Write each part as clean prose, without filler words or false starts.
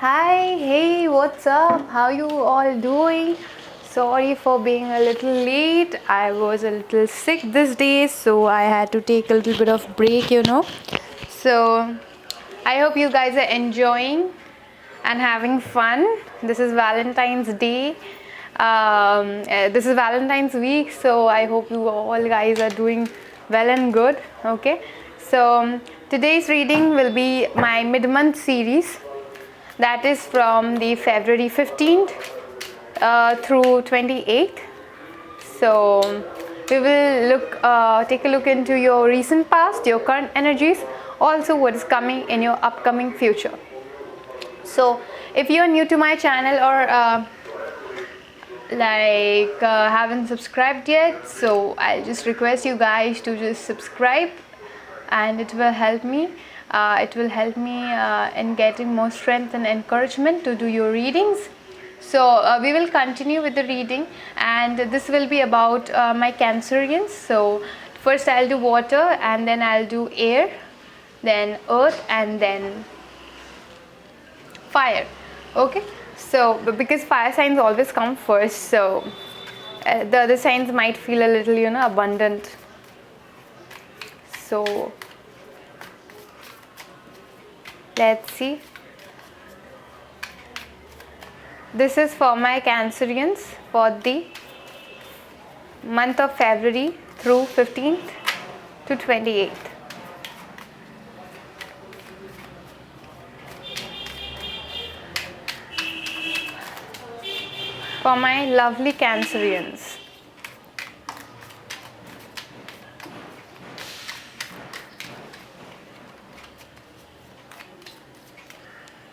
Hi, hey, what's up? How you all doing? Sorry for being a little late. I was a little sick this day, so I had to take a little bit of break. So, I hope you guys are enjoying and having fun. This is Valentine's Day. This is Valentine's week, so I hope you all guys are doing well and good. Okay, so today's reading will be my mid-month series, that is from the February 15th through 28th. So we will take a look into your recent past, your current energies, also what is coming in your upcoming future. So if you are new to my channel or haven't subscribed yet, so I'll just request you guys to just subscribe, and it will help me. In getting more strength and encouragement to do your readings. So we will continue with the reading, and this will be about my Cancerians. So first I'll do water, and then I'll do air, then earth, and then fire. Okay, so because fire signs always come first, so the other signs might feel a little abundant. So let's see. This is for my Cancerians for the month of February through 15th to 28th. For my lovely Cancerians.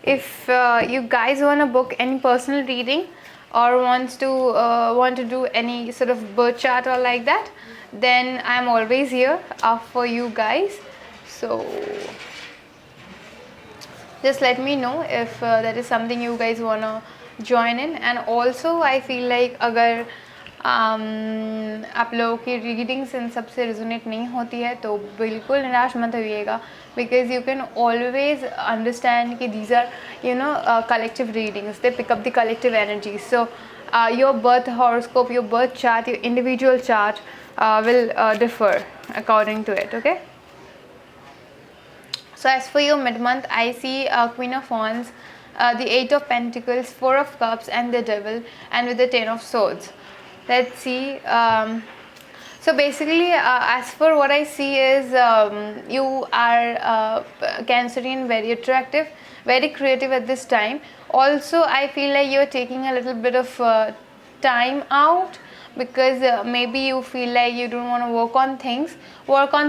If you guys want to book any personal reading or want to do any sort of birth chart or like that, then I'm always here for you guys. So just let me know if that is something you guys want to join in. And also I feel like अगर आप लोगों की readings इन सबसे resonate नहीं होती है तो बिल्कुल निराश मत होइएगा, because you can always understand कि these are collective readings. They pick up the collective energy. So your birth horoscope, your birth chart, your individual chart will differ according to it. Okay, so as for your mid-month, I see Queen of Wands, the Eight of Pentacles, Four of Cups, and the Devil, and with the Ten of Swords. Let's see. So basically, as for what I see is you are Cancerian, very attractive, very creative at this time. Also, I feel like you're taking a little bit of time out, because maybe you feel like you don't want to work on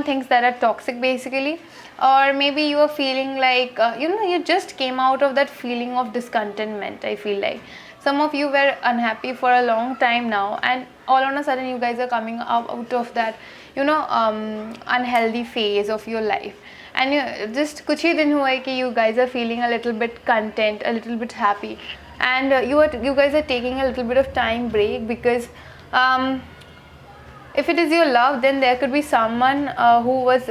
things that are toxic basically, or maybe you are feeling like you just came out of that feeling of discontentment. I feel like some of you were unhappy for a long time now, and all on a sudden you guys are coming out of that unhealthy phase of your life, and just kuch hi din hua hai ki you guys are feeling a little bit content, a little bit happy, and you guys are taking a little bit of time break, because if it is your love, then there could be someone who was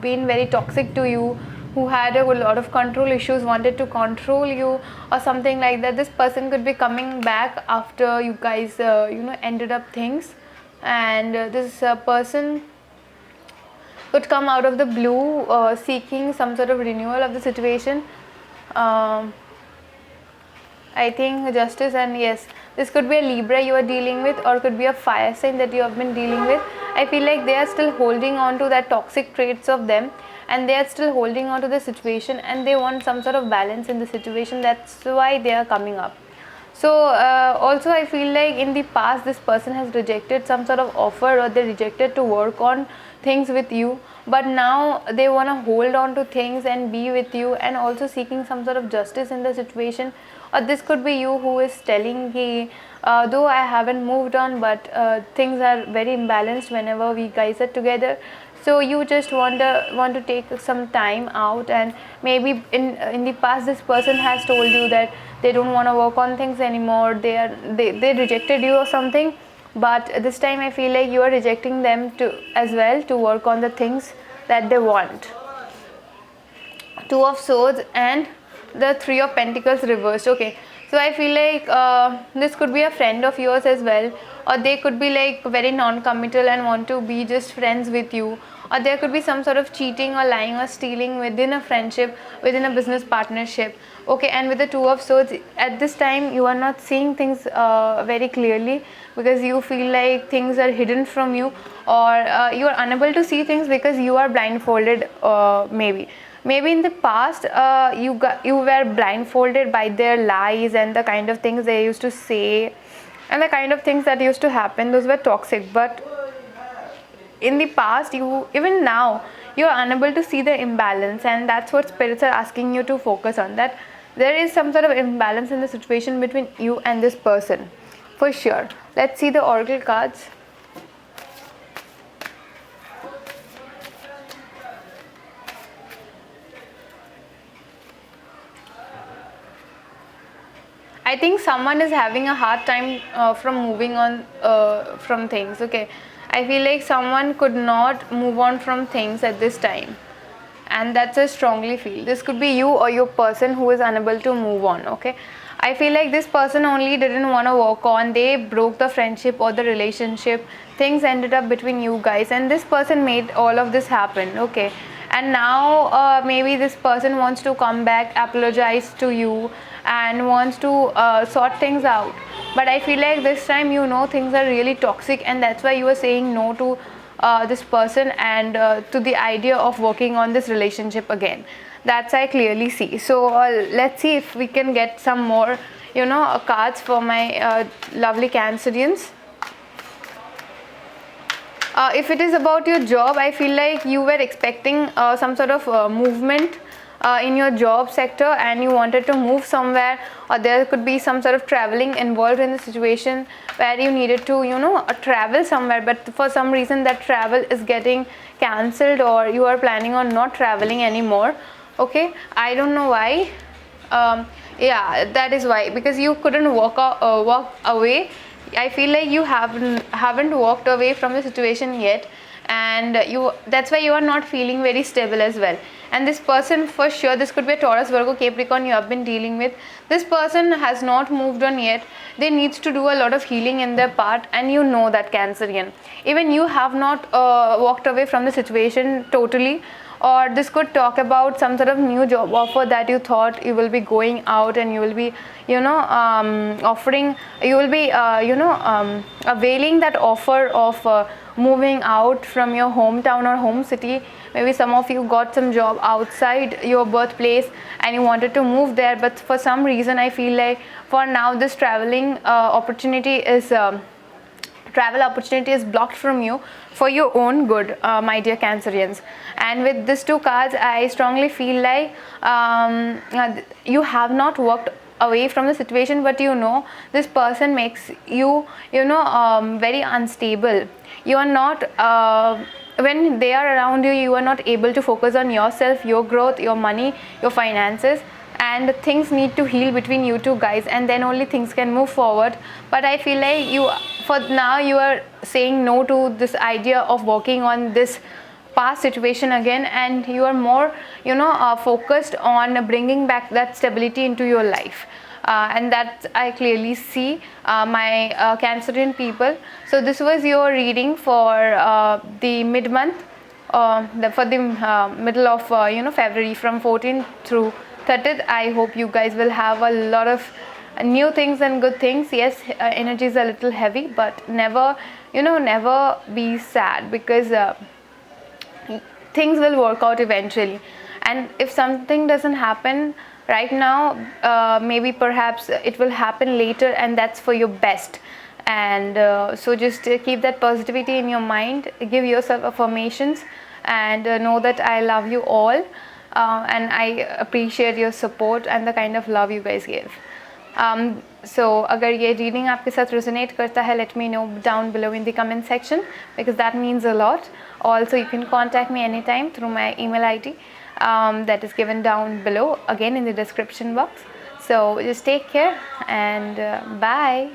being very toxic to you, who had a lot of control issues, wanted to control you or something like that. This person could be coming back after you guys ended up things, and this person could come out of the blue seeking some sort of renewal of the situation. I think justice, and yes, this could be a Libra you are dealing with, or could be a fire sign that you have been dealing with. I feel like they are still holding on to that toxic traits of them, and they are still holding on to the situation, and they want some sort of balance in the situation. That's why they are coming up. So also I feel like in the past this person has rejected some sort of offer, or they rejected to work on things with you, but now they want to hold on to things and be with you, and also seeking some sort of justice in the situation. Or this could be you who is telling he though I haven't moved on, but things are very imbalanced whenever we guys are together. So you just want to take some time out, and maybe in the past this person has told you that they don't want to work on things anymore, they rejected you or something, but this time I feel like you are rejecting them to as well, to work on the things that they want. Two of Swords and the Three of Pentacles reversed. Okay, so I feel like this could be a friend of yours as well, or they could be like very non-committal and want to be just friends with you, or there could be some sort of cheating or lying or stealing within a friendship, within a business partnership. Okay, and with the Two of Swords, at this time you are not seeing things very clearly, because you feel like things are hidden from you, or you are unable to see things because you are blindfolded. Maybe in the past you were blindfolded by their lies and the kind of things they used to say and the kind of things that used to happen. Those were toxic, but in the past, you even now you are unable to see the imbalance, and that's what spirits are asking you to focus on, that there is some sort of imbalance in the situation between you and this person, for sure. Let's see the oracle cards. I think someone is having a hard time from moving on from things. Okay, I feel like someone could not move on from things at this time, and that's I strongly feel. This could be you or your person who is unable to move on. Okay, I feel like this person only didn't want to work on. They broke the friendship or the relationship. Things ended up between you guys, and this person made all of this happen. Okay, and now maybe this person wants to come back, apologize to you, and wants to sort things out. But I feel like this time things are really toxic, and that's why you are saying no to this person and to the idea of working on this relationship again. That's I clearly see. So let's see if we can get some more cards for my lovely Cancerians. If it is about your job, I feel like you were expecting some sort of movement in your job sector, and you wanted to move somewhere, or there could be some sort of traveling involved in the situation where you needed to travel somewhere, but for some reason that travel is getting cancelled, or you are planning on not traveling anymore. Okay, I don't know why. Yeah, that is why, because you couldn't walk away. I feel like you haven't walked away from the situation yet, and that's why you are not feeling very stable as well. And this person, for sure, this could be a Taurus, Virgo, Capricorn you have been dealing with. This person has not moved on yet. They need to do a lot of healing in their part, and you know that, Cancerian. Even you have not walked away from the situation totally. Or this could talk about some sort of new job offer that you thought you will be going out, and you will be availing that offer of moving out from your hometown or home city. Maybe some of you got some job outside your birthplace and you wanted to move there, but for some reason I feel like for now this travel opportunity is blocked from you for your own good, my dear Cancerians. And with these two cards, I strongly feel like you have not walked away from the situation, but this person makes you very unstable. You are not when they are around you, you are not able to focus on yourself, your growth, your money, your finances, and things need to heal between you two guys, and then only things can move forward. But I feel like for now you are saying no to this idea of working on this past situation again, and you are more focused on bringing back that stability into your life. And that I clearly see, my Cancerian people. So this was your reading for the mid-month, for the middle of February, from 14th through 30th. I hope you guys will have a lot of new things and good things. Yes, energy is a little heavy, but never be sad, because things will work out eventually. And if something doesn't happen right now, maybe perhaps it will happen later, and that's for your best. And so just keep that positivity in your mind, give yourself affirmations, and know that I love you all, and I appreciate your support and the kind of love you guys give. So अगर ये reading आपके साथ resonate करता है, let me know down below in the comment section, because that means a lot. Also, you can contact me anytime through my email ID that is given down below, again in the description box. So just take care, and bye.